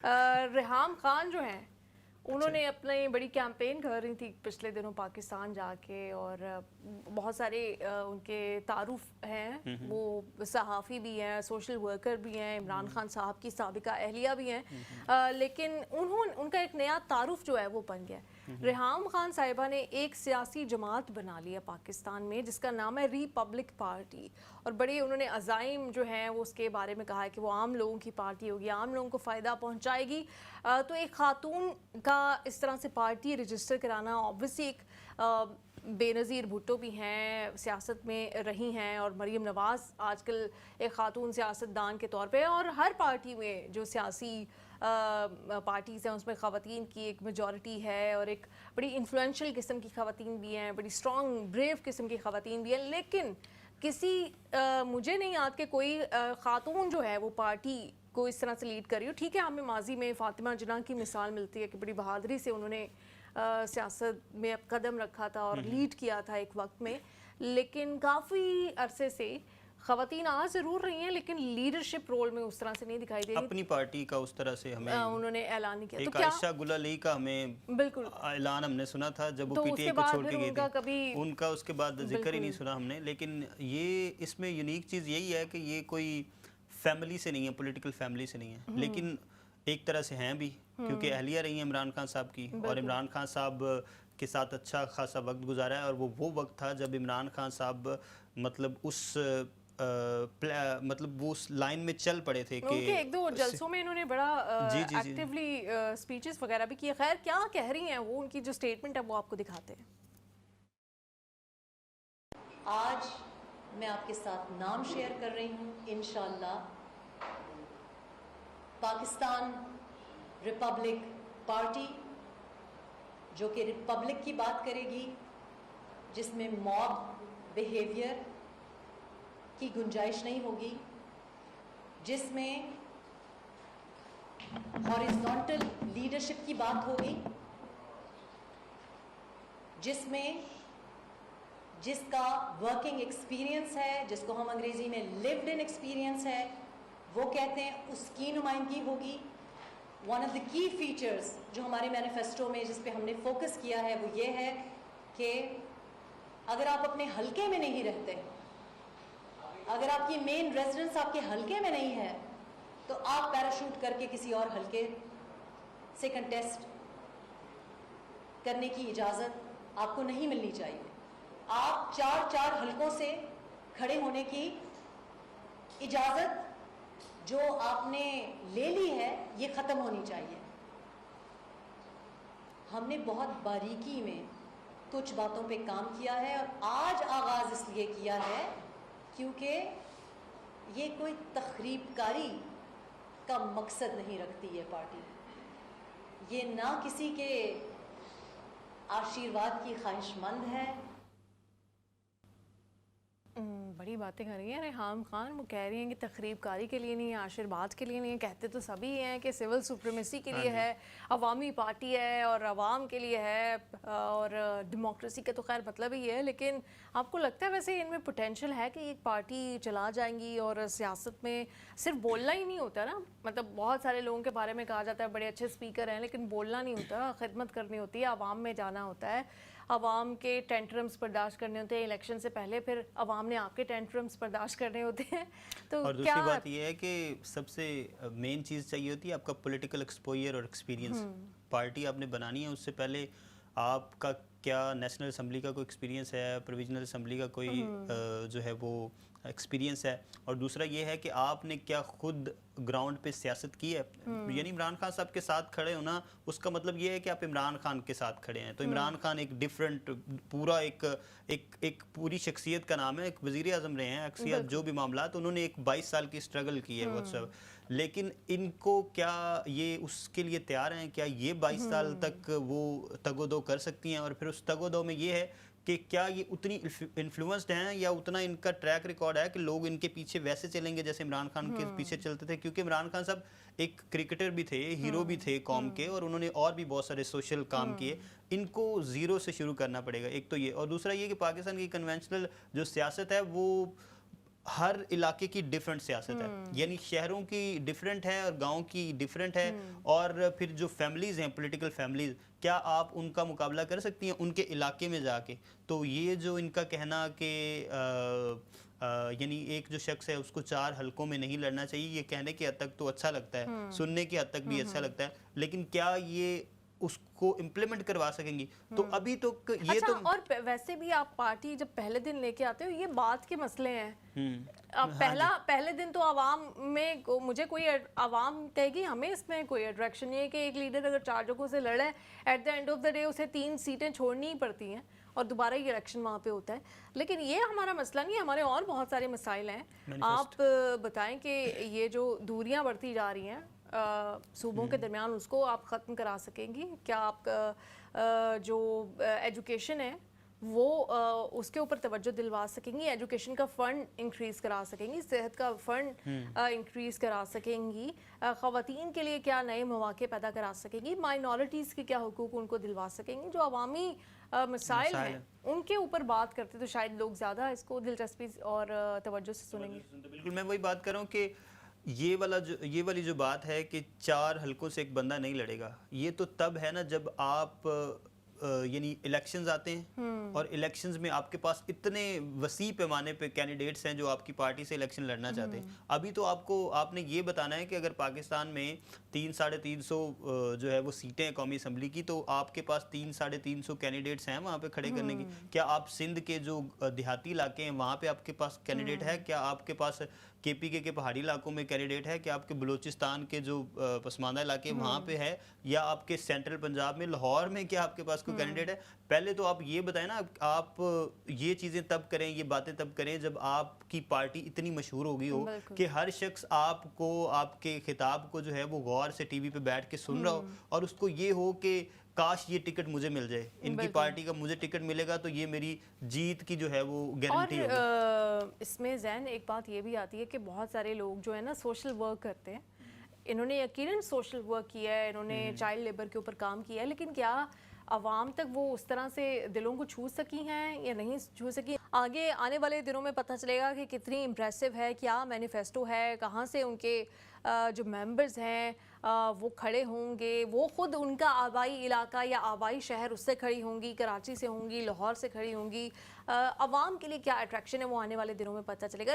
ریحام خان جو ہیں انہوں نے اپنی بڑی کیمپین کر رہی تھی پچھلے دنوں پاکستان جا کے، اور بہت سارے ان کے تعارف ہیں، وہ صحافی بھی ہیں، سوشل ورکر بھی ہیں، عمران خان صاحب کی سابقہ اہلیہ بھی ہیں، لیکن ان کا ایک نیا تعارف جو ہے وہ بن گیا ہے۔ ریحام خان صاحبہ نے ایک سیاسی جماعت بنا لی ہے پاکستان میں جس کا نام ہے ریپبلک پارٹی، اور بڑے انہوں نے عزائم جو ہیں وہ اس کے بارے میں کہا ہے کہ وہ عام لوگوں کی پارٹی ہوگی، عام لوگوں کو فائدہ پہنچائے گی۔ تو ایک خاتون کا اس طرح سے پارٹی رجسٹر کرانا، اوبویسلی ایک بے نظیر بھٹو بھی ہیں، سیاست میں رہی ہیں، اور مریم نواز آج کل ایک خاتون سیاستدان کے طور پہ، اور ہر پارٹی میں جو سیاسی پارٹیز ہیں اس میں خواتین کی ایک میجورٹی ہے، اور ایک بڑی انفلوئنشل قسم کی خواتین بھی ہیں، بڑی اسٹرانگ بریو قسم کی خواتین بھی ہیں، لیکن مجھے نہیں یاد کہ کوئی خاتون جو ہے وہ پارٹی کو اس طرح سے لیڈ کر رہی ہو۔ ٹھیک ہے، ہمیں ماضی میں فاطمہ جناح کی مثال ملتی ہے کہ بڑی بہادری سے انہوں نے سیاست میں قدم رکھا تھا اور لیڈ کیا تھا ایک وقت میں، لیکن کافی عرصے سے خواتین آ ضرور رہی ہیں لیکن لیڈرشپ رول میں اس طرح سے نہیں دکھائی دے رہی۔ اپنی پارٹی کا اس طرح سے ہمیں انہوں نے اعلان نہیں کیا، ایک عائشہ گل علی کا ہمیں بالکل اعلان ہم نے سنا تھا جب وہ پی ٹی آئی کو چھوڑ کے گئی تھی، ان کا اس کے بعد ذکر ہی نہیں سنا ہم نے۔ لیکن یہ اس میں یونیک چیز یہی ہے کہ یہ کوئی فیملی سے نہیں ہے، پولیٹیکل فیملی سے نہیں ہے، لیکن ایک طرح سے ہیں بھی، کیونکہ اہلیہ رہی ہیں عمران خان صاحب کی، اور عمران خان صاحب کے ساتھ اچھا خاصا وقت گزارا ہے، اور وہ وقت تھا جب عمران خان صاحب مطلب وہ اس لائن میں چل پڑے تھے کہ ان کے ایک دو جلسوں میں انہوں نے بڑا ایکٹیولی سپیچز وغیرہ بھی کیے۔ خیر کیا کہہ رہی ہیں وہ، ان کی جو سٹیٹمنٹ ہے وہ آپ کو دکھاتے ہیں۔ آج میں آپ کے ساتھ نام شیئر کر رہی ہوں، انشاءاللہ پاکستان ریپبلک پارٹی، جو کہ ریپبلک کی بات کرے گی، جس میں موب بیہیویئر کی گنجائش نہیں ہوگی، جس میں ہاریزونٹل لیڈرشپ کی بات ہوگی، جس کا ورکنگ ایکسپیرینس ہے، جس کو ہم انگریزی میں لیوڈ ان ایکسپیرینس ہے وہ کہتے ہیں، اس کی نمائندگی ہوگی۔ ون آف دی کی فیچرز جو ہمارے مینیفیسٹو میں جس پہ ہم نے فوکس کیا ہے وہ یہ ہے کہ اگر آپ اپنے حلقے میں نہیں رہتے، اگر آپ کی مین ریزیڈنس آپ کے حلقے میں نہیں ہے، تو آپ پیراشوٹ کر کے کسی اور حلقے سے کنٹیسٹ کرنے کی اجازت آپ کو نہیں ملنی چاہیے۔ آپ چار حلقوں سے کھڑے ہونے کی اجازت جو آپ نے لے لی ہے یہ ختم ہونی چاہیے۔ ہم نے بہت باریکی میں کچھ باتوں پہ کام کیا ہے، اور آج آغاز اس لیے کیا ہے کیونکہ یہ کوئی تخریب کاری کا مقصد نہیں رکھتی ہے پارٹی، یہ نہ کسی کے آشیرواد کی خواہش مند ہے۔ بڑی باتیں کر رہی ہیں ریحام خان، وہ کہہ رہی ہیں کہ تخریب کاری کے لیے نہیں ہے، آشیرواد کے لیے نہیں ہے، کہتے تو سبھی ہیں کہ سول سپریمیسی کے لیے ہے، عوامی پارٹی ہے اور عوام کے لیے ہے، اور ڈیموکریسی کا تو خیر مطلب ہی ہے، لیکن آپ کو لگتا ہے ویسے ان میں پوٹینشل ہے کہ ایک پارٹی چلا جائیں گی؟ اور سیاست میں صرف بولنا ہی نہیں ہوتا نا، مطلب بہت سارے لوگوں کے بارے میں کہا جاتا ہے بڑے اچھے سپیکر ہیں، لیکن بولنا نہیں ہوتا، خدمت کرنی ہوتی ہے، عوام میں جانا ہوتا ہے، عوام کے ٹینٹرمز برداشت کرنے ہوتے ہیں، الیکشن سے پہلے پھر عوام نے آپ کے ٹینٹرمز برداشت کرنے ہوتے ہیں۔ تو اور دوسری بات یہ ہے کہ سب سے مین چیز چاہیے ہوتی ہے آپ کا پولیٹیکل ایکسپوئر اور ایکسپیرینس۔ پارٹی آپ نے بنانی ہے، اس سے پہلے آپ کا کیا نیشنل اسمبلی کا کوئی ایکسپیرینس ہے، پروویژنل اسمبلی کا کوئی جو ہے وہ ایکسپیرینس ہے، اور دوسرا یہ ہے کہ آپ نے کیا خود گراؤنڈ پہ سیاست کی ہے۔ یعنی عمران خان صاحب کے ساتھ کھڑے ہونا اس کا مطلب یہ ہے کہ آپ عمران خان کے ساتھ کھڑے ہیں، تو عمران خان ایک ڈیفرنٹ پورا ایک پوری شخصیت کا نام ہے، ایک وزیر اعظم رہے ہیں، اکثریت جو بھی معاملات انہوں نے ایک 22 سال کی اسٹرگل کی ہے، لیکن ان کو کیا یہ اس کے لیے تیار ہیں؟ کیا یہ 22 سال تک وہ تگ و دو کر سکتی ہیں؟ اور پھر اس تگ و دو میں یہ ہے کہ کیا یہ اتنی انفلوئنسڈ ہیں، یا اتنا ان کا ٹریک ریکارڈ ہے کہ لوگ ان کے پیچھے ویسے چلیں گے جیسے عمران خان کے پیچھے چلتے تھے؟ کیونکہ عمران خان صاحب ایک کرکٹر بھی تھے، ہیرو بھی تھے قوم کے، اور انہوں نے اور بھی بہت سارے سوشل کام کیے۔ ان کو زیرو سے شروع کرنا پڑے گا، ایک تو یہ، اور دوسرا یہ کہ پاکستان کی کنونشنل جو سیاست ہے وہ ہر علاقے کی ڈیفرنٹ سیاست ہے، یعنی شہروں کی ڈیفرنٹ ہے اور گاؤں کی ڈیفرنٹ ہے، اور پھر جو فیملیز ہیں پولیٹیکل فیملیز، کیا آپ ان کا مقابلہ کر سکتی ہیں ان کے علاقے میں جا کے؟ تو یہ جو ان کا کہنا کہ یعنی ایک جو شخص ہے اس کو 4 حلقوں میں نہیں لڑنا چاہیے، یہ کہنے کی حد تک تو اچھا لگتا ہے، سننے کی حد تک بھی اچھا لگتا ہے، لیکن کیا یہ اس کو امپلیمنٹ کروا سکیں گی؟ تو ابھی تو یہ تو اور ویسے بھی آپ پارٹی جب پہلے دن لے کے آتے ہو، یہ بات کے مسئلے ہیں. اب پہلے دن تو عوام میں مجھے کوئی عوام کہے گی ہمیں اس میں کوئی اٹریکشن نہیں ہے کہ ایک لیڈر اگر 4 جگہوں سے لڑا ہے، at the end of the day اسے 3 سیٹیں چھوڑنی ہی پڑتی ہیں اور دوبارہ یہ الیکشن وہاں پہ ہوتا ہے. لیکن یہ ہمارا مسئلہ نہیں ہے، ہمارے اور بہت سارے مسائل ہیں. آپ بتائیں کہ یہ جو دوریاں بڑھتی جا رہی ہیں صوبوں کے درمیان، اس کو آپ ختم کرا سکیں گی؟ کیا آپ جو ایجوکیشن ہے وہ اس کے اوپر توجہ دلوا سکیں گی؟ ایجوکیشن کا فنڈ انکریز کرا سکیں گی؟ صحت کا فنڈ انکریز کرا سکیں گی؟ خواتین کے لیے کیا نئے مواقع پیدا کرا سکیں گی؟ مائنورٹیز کے کیا حقوق ان کو دلوا سکیں گی؟ جو عوامی مسائل ہیں ان کے اوپر بات کرتے تو شاید لوگ زیادہ اس کو دلچسپی اور توجہ سے سنیں گے. بالکل میں وہی بات کر رہا ہوں کہ یہ والی جو بات ہے کہ 4 حلقوں سے ایک بندہ نہیں لڑے گا، یہ تو تب ہے نا جب آپ یعنی الیکشنز آتے ہیں اور الیکشنز میں آپ کے پاس اتنے وسیع پیمانے پہ کینڈیڈیٹس ہیں جو آپ کی پارٹی سے الیکشن لڑنا چاہتے ہیں. ابھی تو آپ نے یہ بتانا ہے کہ اگر پاکستان میں 300-350 جو ہے وہ سیٹیں ہیں قومی اسمبلی کی، تو آپ کے پاس 300-350 کینڈیڈیٹس ہیں وہاں پہ کھڑے کرنے کی. کیا آپ سندھ کے جو دیہاتی علاقے ہیں وہاں پہ آپ کے پاس کینڈیڈیٹ ہے؟ کیا آپ کے پاس کے پی کے پہاڑی علاقوں میں کینڈیڈیٹ ہے؟ کہ آپ کے بلوچستان کے جو پسماندہ علاقے وہاں پہ ہے؟ یا آپ کے سینٹرل پنجاب میں لاہور میں کیا آپ کے پاس کوئی کینڈیڈیٹ ہے؟ پہلے تو آپ یہ بتائیں نا، آپ یہ چیزیں تب کریں، یہ باتیں تب کریں جب آپ کی پارٹی اتنی مشہور ہو گئی ہو کہ ہر شخص آپ کو، آپ کے خطاب کو جو ہے وہ غور سے ٹی وی پہ بیٹھ کے سن رہا ہو، اور اس کو یہ ہو کہ کاش یہ ٹکٹ مجھے مل جائے، ان کی پارٹی کا مجھے ٹکٹ ملے گا تو یہ میری جیت کی جو ہے وہ گارنٹی ہوگی. اور اس میں ذہن ایک بات یہ بھی آتی ہے کہ بہت سارے لوگ جو ہے نا سوشل ورک کرتے ہیں. انہوں نے یقیناً سوشل ورک کیا ہے، انہوں نے چائلڈ لیبر کے اوپر کام کیا ہے، لیکن کیا عوام تک وہ اس طرح سے دلوں کو چھو سکی ہیں یا نہیں چھو سکی؟ آگے آنے والے دنوں میں پتہ چلے گا کہ کتنی امپریسو ہے، کیا مینیفیسٹو ہے، کہاں سے ان کے جو ممبرز ہیں وہ کھڑے ہوں گے. وہ خود ان کا آبائی علاقہ یا آبائی شہر اس سے کھڑی ہوں گی، کراچی سے ہوں گی، لاہور سے کھڑی ہوں گی. عوام کے لیے کیا اٹریکشن ہے وہ آنے والے دنوں میں پتہ چلے گا.